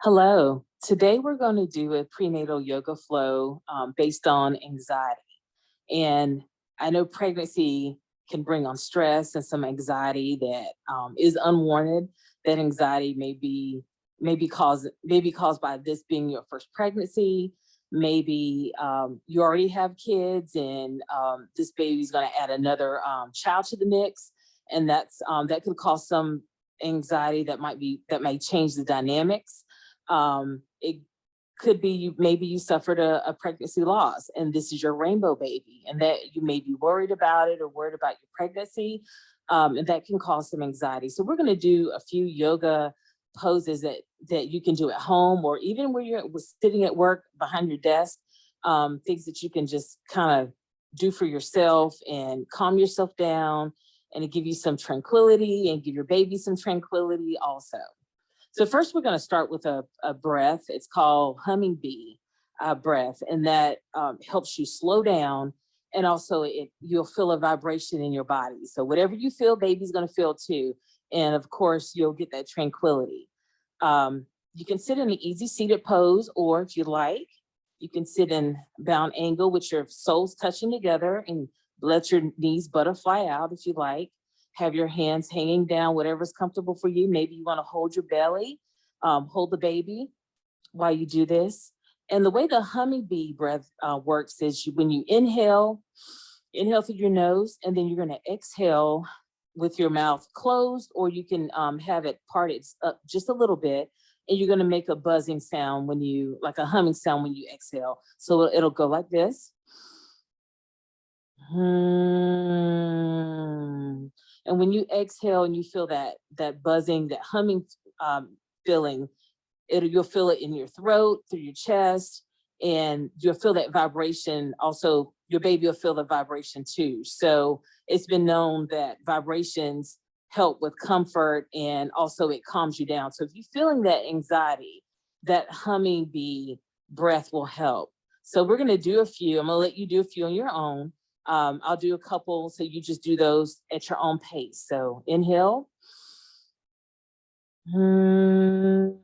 Hello. Today we're going to do a prenatal yoga flow based on anxiety. And I know pregnancy can bring on stress and some anxiety that is unwanted. That anxiety may be caused by this being your first pregnancy. Maybe you already have kids, and this baby's going to add another child to the mix, and that could cause some anxiety that may change the dynamics. It could be maybe you suffered a pregnancy loss and this is your rainbow baby, and that you may be worried about it or worried about your pregnancy, and that can cause some anxiety. So we're going to do a few yoga poses that you can do at home, or even where you're sitting at work behind your desk, things that you can just kind of do for yourself and calm yourself down, and to give you some tranquility and give your baby some tranquility also. So first, we're going to start with a breath. It's called humming bee breath, and that helps you slow down, and also you'll feel a vibration in your body. So whatever you feel, baby's going to feel too, and of course, you'll get that tranquility. You can sit in an easy seated pose, or if you like, you can sit in bound angle with your soles touching together, and let your knees butterfly out if you like. Have your hands hanging down, whatever's comfortable for you. Maybe you want to hold your belly, hold the baby while you do this. And the way the humming bee breath works is when you inhale through your nose, and then you're going to exhale with your mouth closed, or you can have it parted up just a little bit. And you're going to make a buzzing sound like a humming sound when you exhale. So it'll go like this. And when you exhale and you feel that buzzing, that humming feeling, you'll feel it in your throat, through your chest, and you'll feel that vibration. Also, your baby will feel the vibration too. So it's been known that vibrations help with comfort, and also it calms you down. So if you're feeling that anxiety, that humming bee breath will help. So we're going to do a few. I'm going to let you do a few on your own. I'll do a couple, so you just do those at your own pace. So inhale. And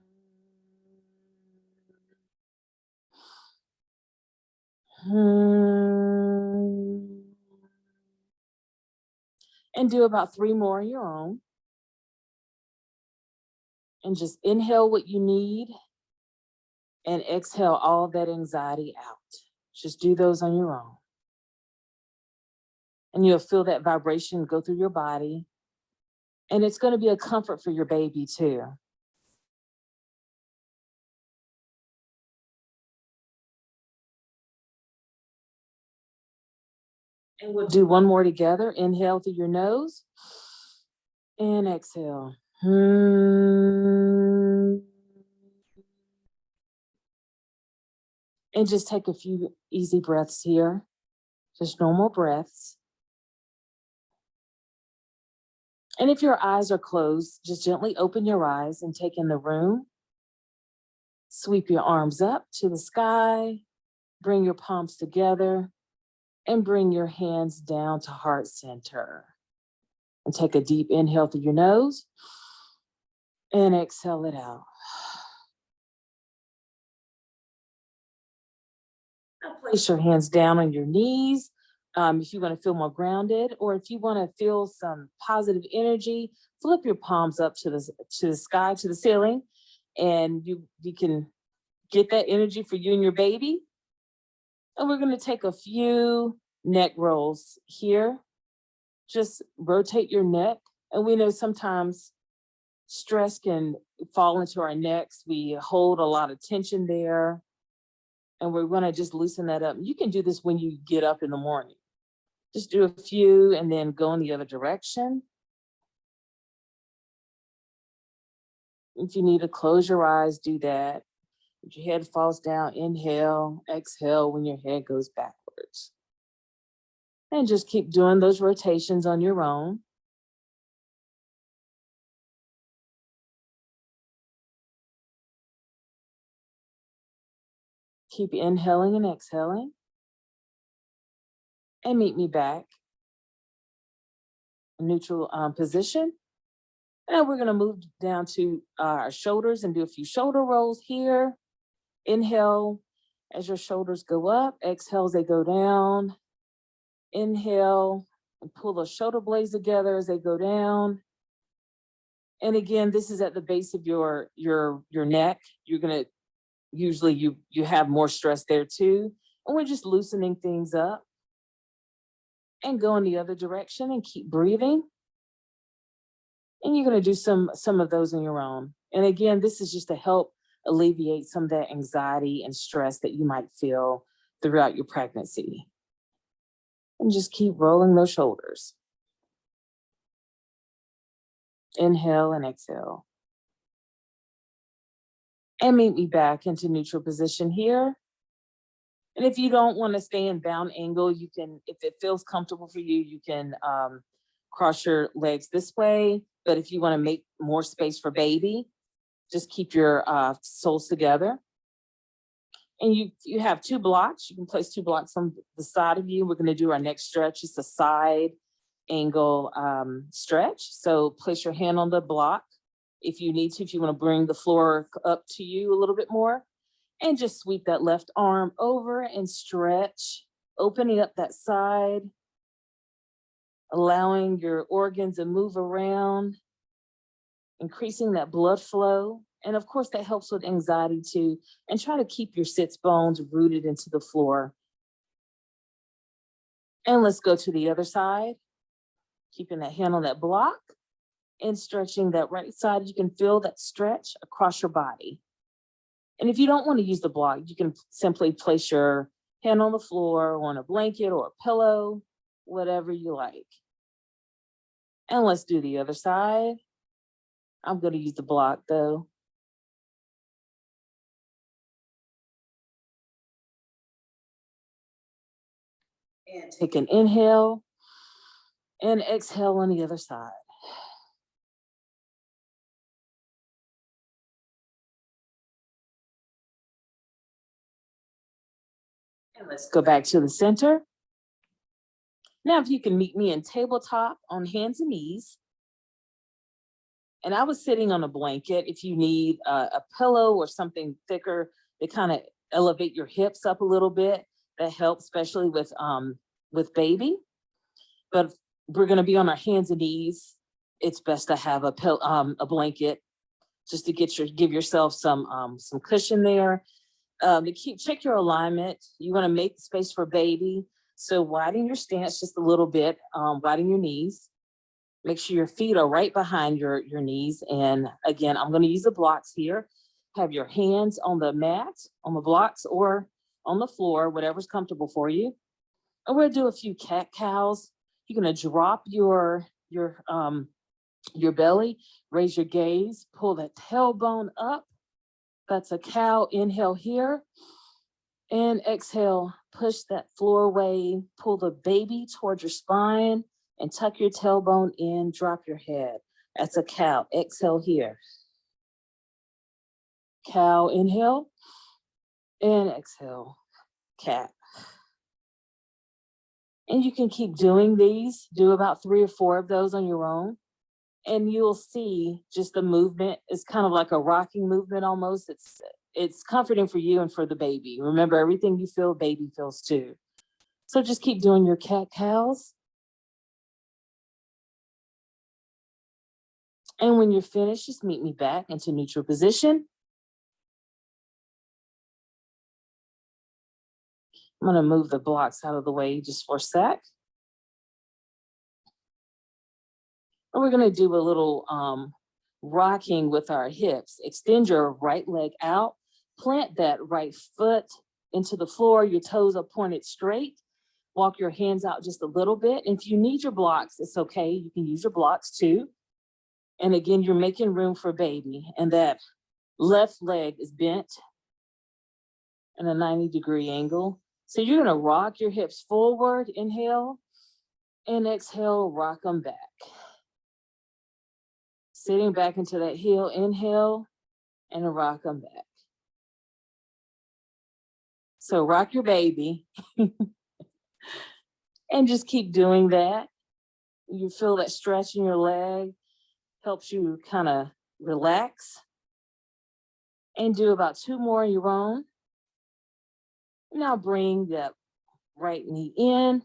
do about 3 more on your own. And just inhale what you need and exhale all that anxiety out. Just do those on your own. And you'll feel that vibration go through your body. And it's going to be a comfort for your baby too. And we'll do one more together. Inhale through your nose and exhale. And just take a few easy breaths here, just normal breaths. And if your eyes are closed, just gently open your eyes and take in the room. Sweep your arms up to the sky, bring your palms together, and bring your hands down to heart center. And take a deep inhale through your nose and exhale it out. Now place your hands down on your knees if you want to feel more grounded, or if you want to feel some positive energy, flip your palms up to the sky, to the ceiling, and you can get that energy for you and your baby. And we're going to take a few neck rolls here. Just rotate your neck. And we know sometimes stress can fall into our necks. We hold a lot of tension there, and we're going to just loosen that up. You can do this when you get up in the morning. Just do a few and then go in the other direction. If you need to close your eyes, do that. If your head falls down, inhale, exhale when your head goes backwards. And just keep doing those rotations on your own. Keep inhaling and exhaling. And meet me back. Neutral position. And we're gonna move down to our shoulders and do a few shoulder rolls here. Inhale as your shoulders go up, exhale as they go down. Inhale and pull those shoulder blades together as they go down. And again, this is at the base of your neck. You're gonna usually you have more stress there too. And we're just loosening things up and go in the other direction and keep breathing. And you're gonna do some of those on your own. And again, this is just to help alleviate some of that anxiety and stress that you might feel throughout your pregnancy. And just keep rolling those shoulders. Inhale and exhale. And meet me back into neutral position here. And if you don't want to stay in bound angle, you can, if it feels comfortable for you, you can cross your legs this way. But if you want to make more space for baby, just keep your soles together. And you have 2 blocks. You can place 2 blocks on the side of you. We're going to do our next stretch. It's a side angle stretch. So place your hand on the block if you need to, if you want to bring the floor up to you a little bit more. And just sweep that left arm over and stretch, opening up that side, allowing your organs to move around, increasing that blood flow. And of course, that helps with anxiety too. And try to keep your sits bones rooted into the floor. And let's go to the other side, keeping that hand on that block and stretching that right side. You can feel that stretch across your body. And if you don't want to use the block, you can simply place your hand on the floor or on a blanket or a pillow, whatever you like. And let's do the other side. I'm going to use the block though. And take an inhale and exhale on the other side. And let's go back to the center. Now, if you can meet me in tabletop on hands and knees. And I was sitting on a blanket. If you need a pillow or something thicker to kind of elevate your hips up a little bit, that helps, especially with baby. But we're going to be on our hands and knees. It's best to have a blanket just to give yourself some cushion there. Check your alignment. You want to make space for baby. So widen your stance just a little bit, widen your knees. Make sure your feet are right behind your knees. And again, I'm going to use the blocks here. Have your hands on the mat, on the blocks, or on the floor, whatever's comfortable for you. And we're going to do a few cat cows. You're going to drop your belly, raise your gaze, pull that tailbone up. That's a cow. Inhale here. And exhale, push that floor away, pull the baby towards your spine and tuck your tailbone in, drop your head. That's a cow. Exhale here. Cow, inhale and exhale, cat. And you can keep doing these, do about 3 or 4 of those on your own. And you'll see just the movement is kind of like a rocking movement almost. It's comforting for you and for the baby. Remember, everything you feel, baby feels too. So just keep doing your cat cows. And when you're finished, just meet me back into neutral position. I'm going to move the blocks out of the way just for a sec. And we're going to do a little rocking with our hips. Extend your right leg out. Plant that right foot into the floor. Your toes are pointed straight. Walk your hands out just a little bit. And if you need your blocks, it's okay. You can use your blocks too. And again, you're making room for baby. And that left leg is bent in a 90-degree angle. So you're going to rock your hips forward. Inhale. And exhale, rock them back. Sitting back into that heel. Inhale. And rock them back. So rock your baby. And just keep doing that. You feel that stretch in your leg. helps you kind of relax. And do about 2 more on your own. Now bring that right knee in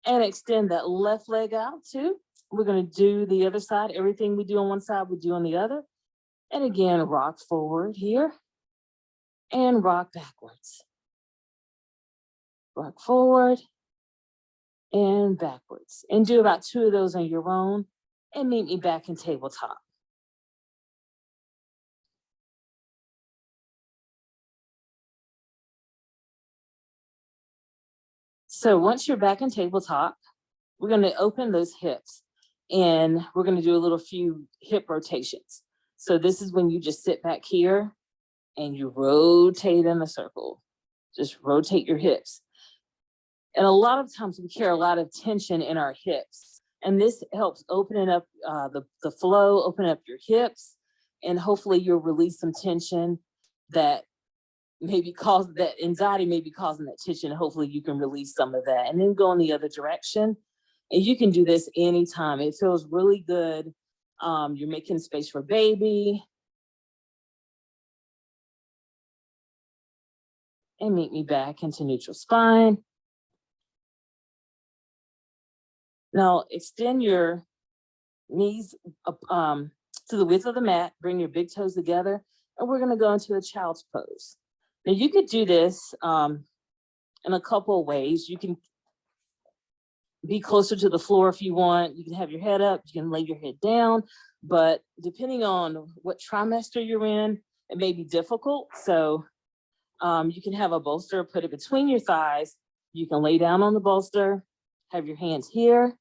and extend that left leg out too. We're going to do the other side. Everything we do on one side, we do on the other. And again, rock forward here and rock backwards. Rock forward and backwards. And do about 2 of those on your own and meet me back in tabletop. So once you're back in tabletop, we're going to open those hips and we're going to do a little few hip rotations. So this is when you just sit back here and you rotate in a circle. Just rotate your hips. And a lot of times we carry a lot of tension in our hips. And this helps opening up the flow, open up your hips, and hopefully you'll release some tension that maybe cause that anxiety may be causing that tension. Hopefully you can release some of that and then go in the other direction. And you can do this anytime. It feels really good. You're making space for baby. And meet me back into neutral spine. Now extend your knees up, to the width of the mat. Bring your big toes together. And we're going to go into a child's pose. Now you could do this in a couple of ways. You can be closer to the floor if you want. You can have your head up, you can lay your head down, but depending on what trimester you're in, it may be difficult. So you can have a bolster, put it between your thighs. You can lay down on the bolster, have your hands here.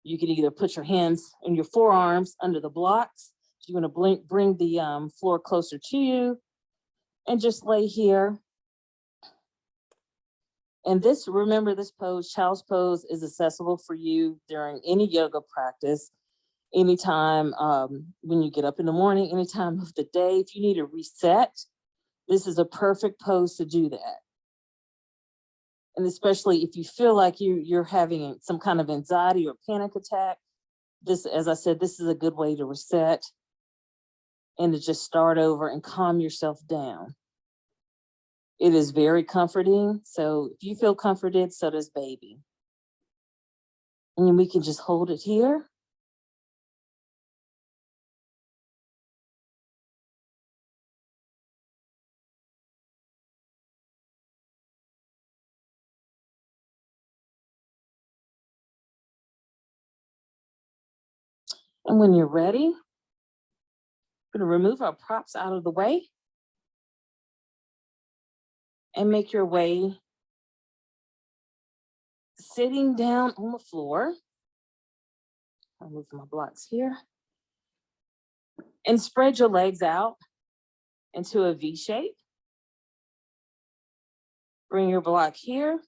You can either put your hands in your forearms under the blocks. If you want to bring the floor closer to you and just lay here. And this, remember this pose, child's pose, is accessible for you during any yoga practice, anytime when you get up in the morning, any time of the day. If you need a reset, this is a perfect pose to do that. And especially if you feel like you're having some kind of anxiety or panic attack, this, as I said, this is a good way to reset and to just start over and calm yourself down. It is very comforting. So if you feel comforted, so does baby. And then we can just hold it here. And when you're ready, we're going to remove our props out of the way and make your way sitting down on the floor. I'll move my blocks here. And spread your legs out into a V shape. Bring your block here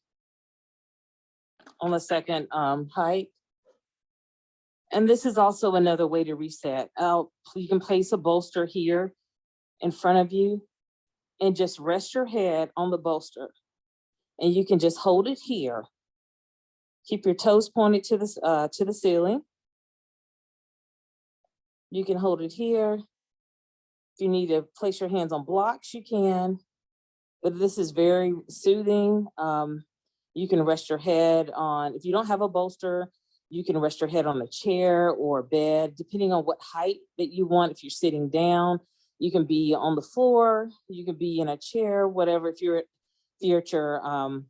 on the second height. And this is also another way to reset. You can place a bolster here in front of you and just rest your head on the bolster. And you can just hold it here. Keep your toes pointed to the ceiling. You can hold it here. If you need to place your hands on blocks, you can. But this is very soothing. You can rest your head on, if you don't have a bolster, you can rest your head on a chair or a bed, depending on what height that you want. If you're sitting down, you can be on the floor, you can be in a chair, whatever. If you're at your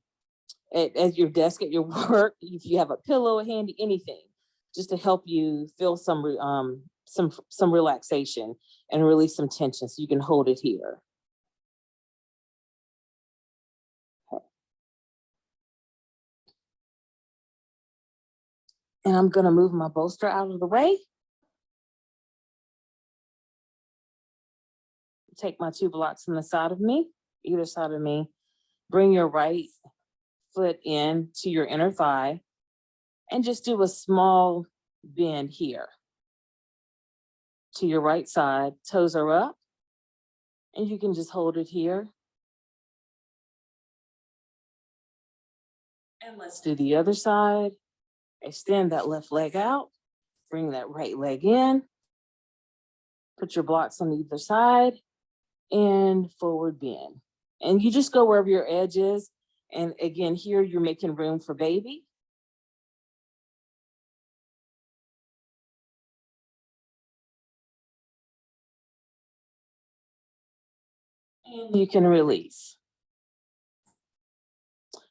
at your desk at your work, if you have a pillow handy, anything, just to help you feel some relaxation and release some tension, so you can hold it here. And I'm gonna move my bolster out of the way. Take my 2 blocks on the side of me, either side of me. Bring your right foot in to your inner thigh and just do a small bend here. To your right side, toes are up, and you can just hold it here. And let's do the other side. Extend that left leg out, bring that right leg in, Put your blocks on either side and forward bend. And you just go wherever your edge is. And again, here you're making room for baby. And you can release.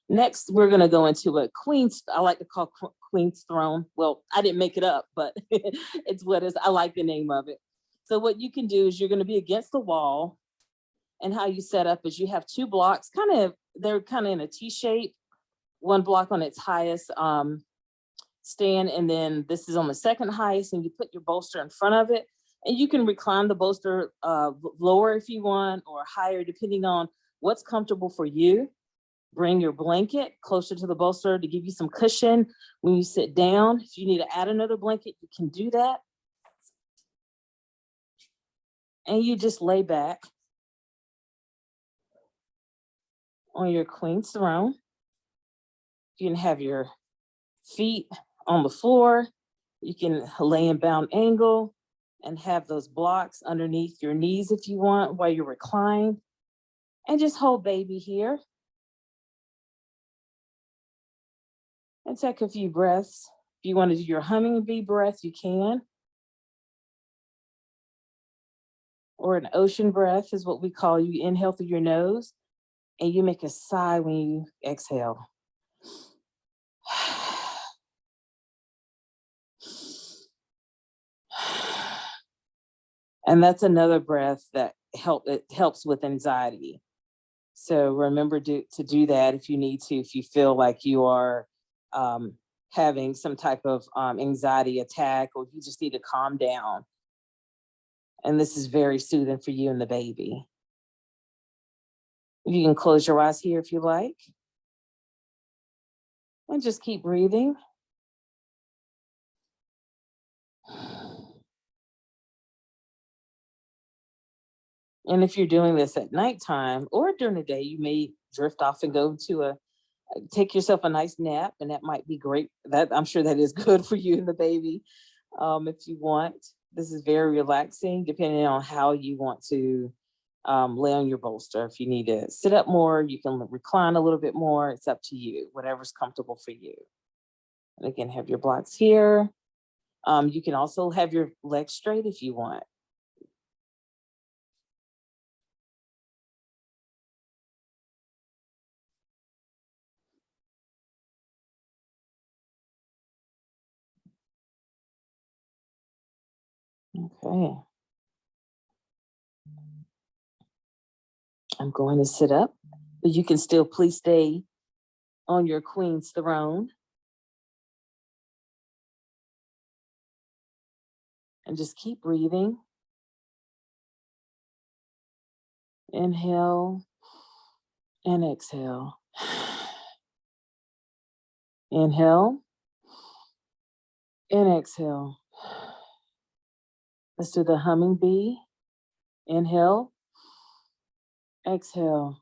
Next, we're going to go into a queen's, I like to call queen's throne. Well, I didn't make it up, but it's what is, I like the name of it. So what you can do is you're going to be against the wall. And how you set up is you have two blocks, they're kind of in a T shape, one block on its highest stand, and then this is on the second highest, and you put your bolster in front of it. And you can recline the bolster lower if you want, or higher, depending on what's comfortable for you. Bring your blanket closer to the bolster to give you some cushion when you sit down. If you need to add another blanket, you can do that. And you just lay back on your queen's throne. You can have your feet on the floor. You can lay in bound angle and have those blocks underneath your knees if you want while you're reclined. And just hold baby here. And take a few breaths. If you want to do your hummingbee breath, you can. Or an ocean breath is what we call. You inhale through your nose and you make a sigh when you exhale. And that's another breath that helps with anxiety. So remember to do that if you need to, if you feel like you are having some type of anxiety attack, or you just need to calm down. And this is very soothing for you and the baby. You can close your eyes here if you like. And just keep breathing. And if you're doing this at nighttime or during the day, you may drift off and go to take yourself a nice nap, and that might be great. That I'm sure that is good for you and the baby. If you want, this is very relaxing, depending on how you want to lay on your bolster. If you need to sit up more, you can recline a little bit more. It's up to you, whatever's comfortable for you. And again, have your blocks here. You can also have your legs straight if you want. Okay. I'm going to sit up, but you can still please stay on your queen's throne. And just keep breathing. Inhale and exhale. Inhale and exhale. Let's do the humming bee. Inhale, exhale.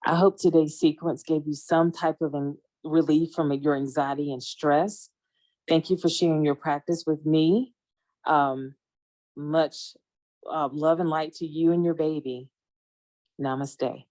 I hope today's sequence gave you some type of relief from your anxiety and stress. Thank you for sharing your practice with me. Much love and light to you and your baby. Namaste.